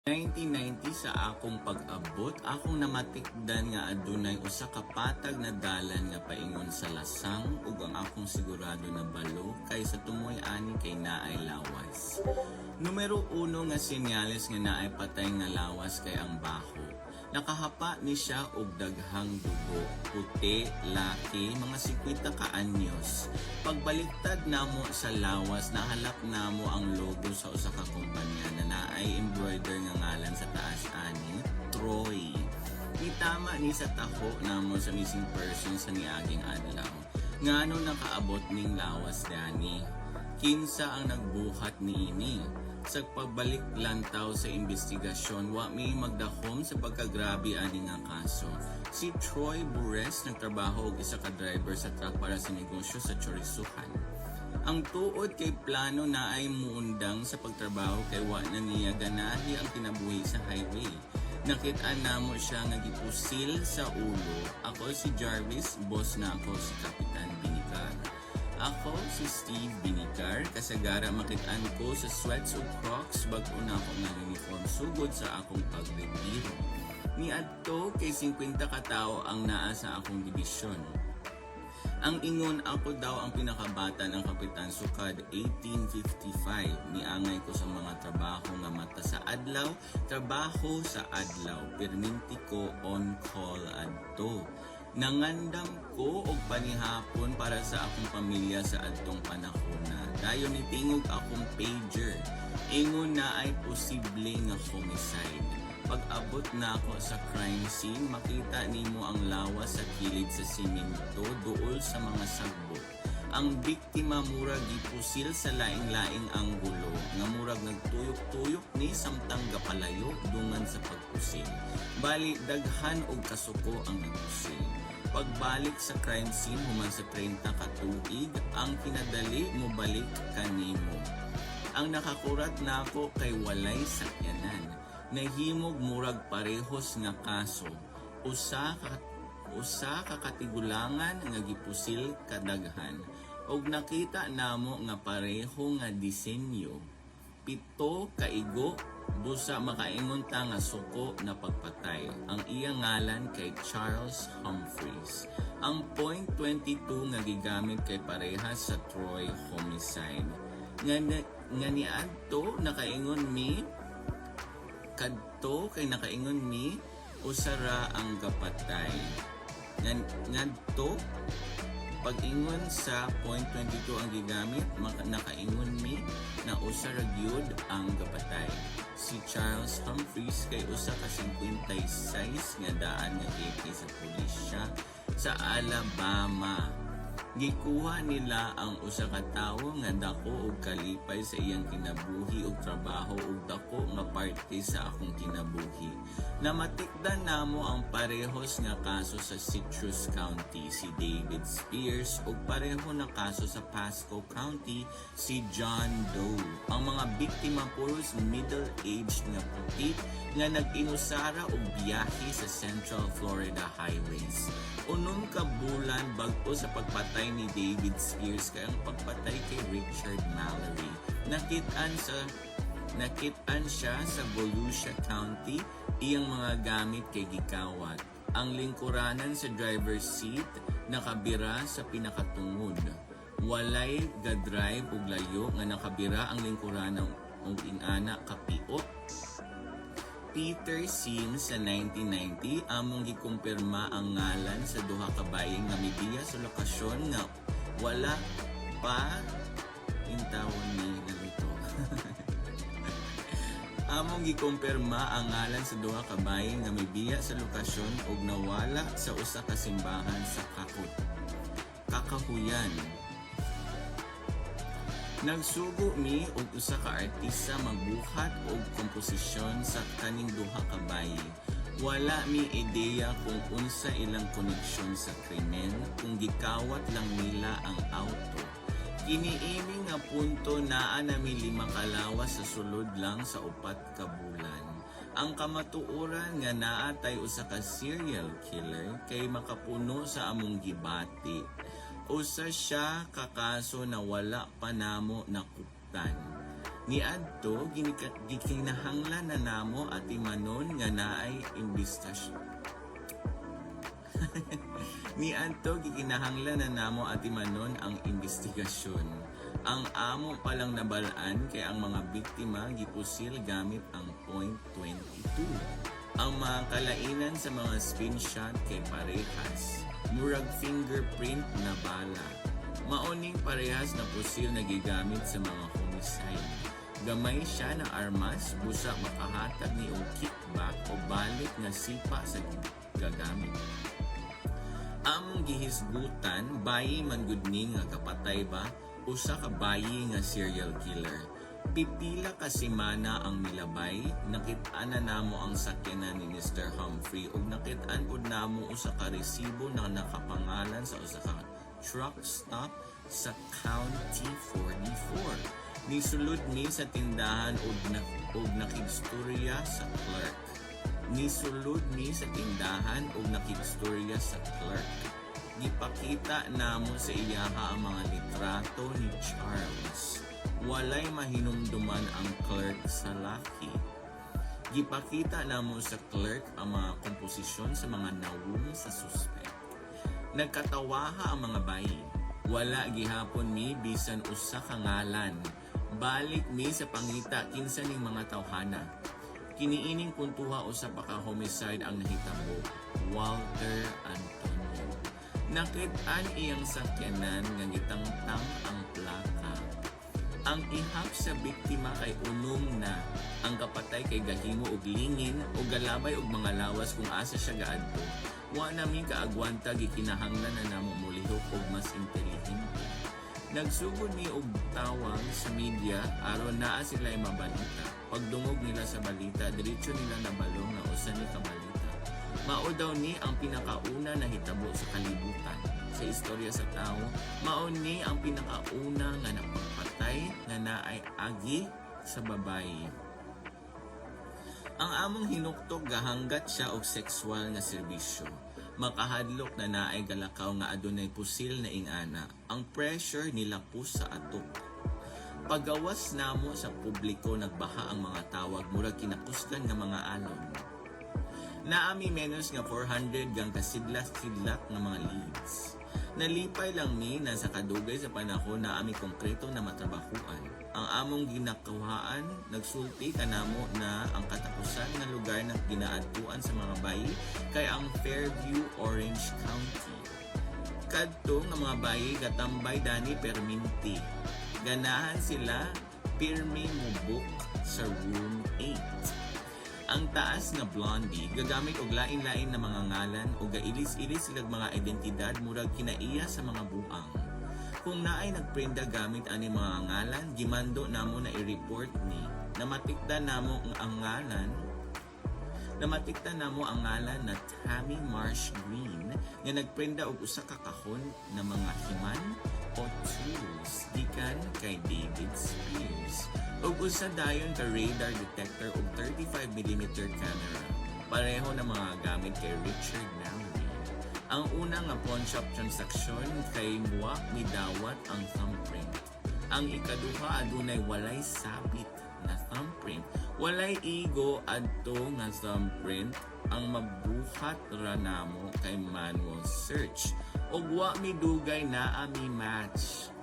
1990 sa akong pag-abot, akong namatikdan nga adunay usa ka patag na dalan nga paingon sa lasang ug ang akong sigurado na balo kay sa tumoy ani kay naay lawas. Numero 1 nga senyales nga naay patay nga lawas kay ang baho. Nakahapa ni siya og daghang dugo, puti, laki, mga 50 ka anyos. Pagbaliktad namo sa lawas, nahalap namo ang logo sa usa ka kumpanya na naay embroider nga ngalan sa taas ani, Troy. Itama ni sa taho namo sa missing person sa niaging adlaw. Ngano nakaabot ning lawas dani? Kinsa ang nagbuhat niini? Sa pagbalik lantaw sa investigasyon, wa may magdahom sa pagkagrabe ani nga kaso. Si Troy Bures nagtrabaho og isa ka driver sa truck para sa negosyo sa Chorisuhan. Ang tuod kay plano na ay muundang sa pagtrabaho kay wa na niya ganahi ang kinabuhi sa highway. Nakit-an namo siya nga gipusil sa ulo. Ako si Jarvis, boss na ako si Kapitan Binicar. Ako si Steve Binicar, kasagara makit-an ko sa sweats o crocs bago na ako ng uniform sugod sa akong pagretiro. Niadto kay 50 ka tao ang naa sa akong dibisyon. Ang ingon ako daw ang pinakabata ng Kapitan Sukad 1855. Niangay ko sa mga trabaho nga mata sa adlaw, trabaho sa adlaw, perminti ko on call adto. Nangandam ko og panihapon para sa akong pamilya sa adtong panahon na. Dayon nitingog akong pager. Ingon na ay posible nga homicide. Pag-abot na ako sa crime scene, makita nimo ang lawas sa kilid sa simento duol sa mga sagbot. Ang biktima murag gipusil sa laing-laing anggulo nga murag nagtuyok-tuyok ni samtang gapalayo dungan sa pagpusil. Bali daghan og kasuko ang nagpusil. Pagbalik sa crime scene human sa 30 ka tuig, ang kinadali mo balik kanimo. Ang nakakurat nako kay walay sakyanan. Nahimog murag parehos nga kaso. Usa ka katigulangan nga gipusil kadaghan. Og nakita namo nga pareho nga disenyo. 7 ka igo, busa makaingon ta nga suko na pagpatay. Ang iya ngalan kay Charles Humphreys. Ang .22 nga gigamit kay parehas sa Troy homicide. Nga niadto nakaingon mi kadto kay nakaingon mi usara ang gapatay. Ngadto pag-ingon sa .22 ang gigamit, nakaingon mi na usa ra gyud ang gapatay. Si Charles Humphreys kay usa ka 56 nga daan nga AK sa pulisya sa Alabama. Gikuha nila ang usa ka tawo nga dako og kalipay sa iyang kinabuhi ug trabaho ug dako nga parte sa akong kinabuhi. Namatikdan namo ang parehos nga kaso sa Citrus County si David Spears ug pareho na kaso sa Pasco County si John Doe. Ang mga biktima puros middle-aged nga puti nga nag-inusara og biyahe sa Central Florida highways. Unom ka bulan bago sa pagpatay ni David Spears kay ang pagpatay kay Richard Mallory. Nakitaan siya sa Volusia County, iyang mga gamit kay gikawat. Ang lingkuranan sa driver's seat nakabira sa pinakatungod. Walay ga-drive og layo nga nakabira ang lingkuranan og ingana kapiot. Peter Sims sa 1990 among gikumpirma ang ngalan sa duha ka bayi nga mibiya sa lokasyon nga wala pa intawon ni narito. Among gikumpirma ang ngalan sa duha ka bayi nga mibiya sa lokasyon ug nawala sa usa ka simbahan sa Kakahuyan. Nagsugo mi og usa ka artista magbuhat og komposisyon sa kaning duha ka bayi. Wala mi ideya kung unsa ilang koneksyon sa krimen kung gikawat lang nila ang auto. Kiniini nga punto naa nami 5 ka lawas sa sulod lang sa 4 ka bulan. Ang kamatuoran nga naa tay usa ka serial killer kay makapuno sa among gibati. Usa siya kakaso na wala pa namo nakuptan. Niadto gikinahanglan na namo at imanon nga naay imbestasyon. Niadto gikinahanglan na namo at imanon ang investigasyon. Ang amo palang nabalaan kay ang mga biktima gipusil gamit ang .22. Ang mga kalainan sa mga screenshot kay parehas. Murag fingerprint na bala. Maoning parehas na pusil na gigamit sa mga homicide. Gamay siya ng armas, busa makahatag ni og kickback o balik nga sipa sa gagamit. Among gihisgutan, bayi man gud ni nga kapatay ba, usa ka bayi nga serial killer. Pipila ka semana ang milabay, nakit-an na namo ang sakyanan ni Mr. Humphrey ug nakit-an pud namo usa ka resibo na nakapangalan sa usa ka truck stop sa County 44. Nisulod ni sa tindahan ug nakigstorya sa clerk. Nisulod ni sa tindahan ug nakigstorya sa clerk. Gipakita namo sa iyaha ang mga litrato ni Charles. Walay mahinumduman ang clerk sa laki. Gipakita namo sa clerk ang mga komposisyon sa mga nawong sa suspect. Nagkatawaha ang mga bayi. Wala gihapon mi bisan usa ka ngalan. Balik mi sa pangita kinsa ning mga tawhana. Kiniining puntuha usa pa ka homicide ang nahitabo. Walter Antonio. Nakit-an iyang sakyanan nga gitangtang ang plaka. Ang ihap sa biktima kay unom na. Ang kapatay kay gahimo og lingin o galabay og mga lawas kung asa siya gaadto. Wa nami kaagwanta gikinahanglan na namo molihok og mas intelihente. Nagsugod ni og tawag sa media aron naa sila ay mabalita. Pagdungog nila sa balita, diretso nila nabalong na usa ni kabalita. Mao daw ni ang pinakauna na hitabo sa kalibutan. Sa istorya sa tao, mao ni ang pinakauna nga napapatay nga naay agi sa babayi. Ang among hinuktok gahanggat siya og sexual nga serbisyo. Makahadlok na naay galakaw nga adunay pusil na ingana. Ang pressure nilapos sa atok. Pagawas namo sa publiko nagbaha ang mga tawag murag kinakusgan nga mga alon. Naami menos nga 400 gang kasidlak-sidlak nga mga leads. Nalipay lang mi na sa kadugay sa panahon na ami konkreto na matrabahuan. Ang among ginakuhaan, nagsulti kanamo na ang katapusan ng lugar na ginaadtuan sa mga bayi kay ang Fairview, Orange County. Kadto nga mga bayi gatambay dani perminti. Ganahan sila pirmi mubuk sa room 8. Ang taas nga blondie gagamit og lain-lain na mga ngalan o gailis-ilis silang mga identidad murag kinaiya sa mga buang. Kung naay nagprenda gamit ani mga ngalan, gimando namo na i-report ni. Namatikdan namo ang ngalan. Namatikdan namo ang ngalan na Tammy Marsh Green nga nagprenda og usa ka kahon na mga himan o tools gikan kay David Spears. Ug usa dayon ka radar detector og 35mm camera. Pareho na mga gamit kay Richard Mallory. Ang una nga pawn shop transaksyon kay muwa midawat ang thumbprint. Ang ikaduha adunay walay sabit na thumbprint. Walay igo adto nga thumbprint. Ang mabuhat ra namo kay manual search. Ug wa midugay naa mi match.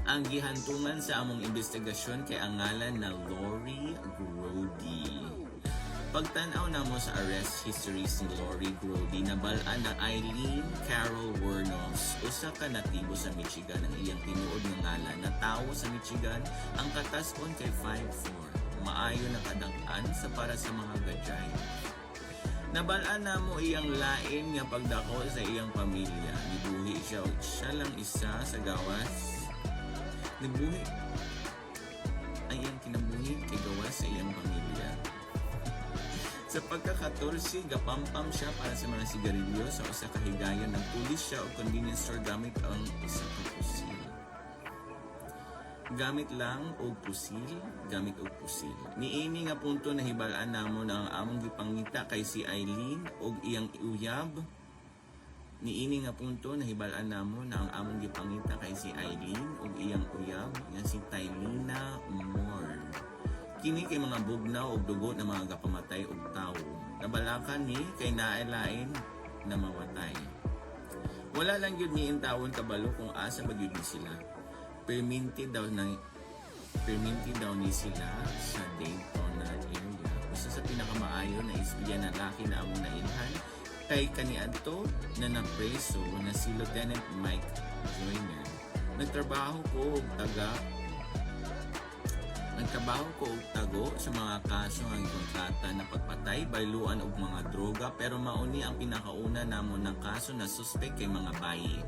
Ang gihantungan sa among investigasyon kay ang ngalan na Lori Grody. Pagtanaw namo sa arrest history si Lori Grody, nabalaan na Eileen Carol Wernos, usa ka natibo sa Michigan ang iyang tinuod nga ngalan na tawo sa Michigan, ang kataskon kay 5'4". Maayo na kadang-an sa para sa mga gajay. Nabalaan namo iyang lain nga pagdako sa iyang pamilya. Nibuhi siya lang isa sa gawas. Nibuhi ang iyang kinabuhi kay gawas sa iyang pamilya. Sa pagka-14, gapampam siya para sa mga sigarilyo sa usa ka higayon. Nagpulis siya o convenience store gamit ang isa ka pusil. Gamit og pusil. Niini nga punto na hibalaan namo na ang among gipangita kay si Eileen og iyang uyab Niini nga punto nahibalaan namo na ang among gipangita kay si Eileen ug iyang uyab nga si Tylina Moore. Kini kay mga bugnaw ug dugo na mga gapamatay og tawo. Nabalakan ni kay naelain na mawatay. Wala lang yun ni intawon kabalo kung asa magyud ni sila. Perminti daw ni sila sa Daytona area. Isa sa pinakamaayo na isbiya na laki na among nailhan kay kaniadto na napreso na si Lieutenant Mike Joyner. Nagtrabaho ko og tago sa mga kaso ng kontrata na pagpatay, bayluan og mga droga pero mauni ang pinakauna namon ng kaso na suspect kay mga bayi.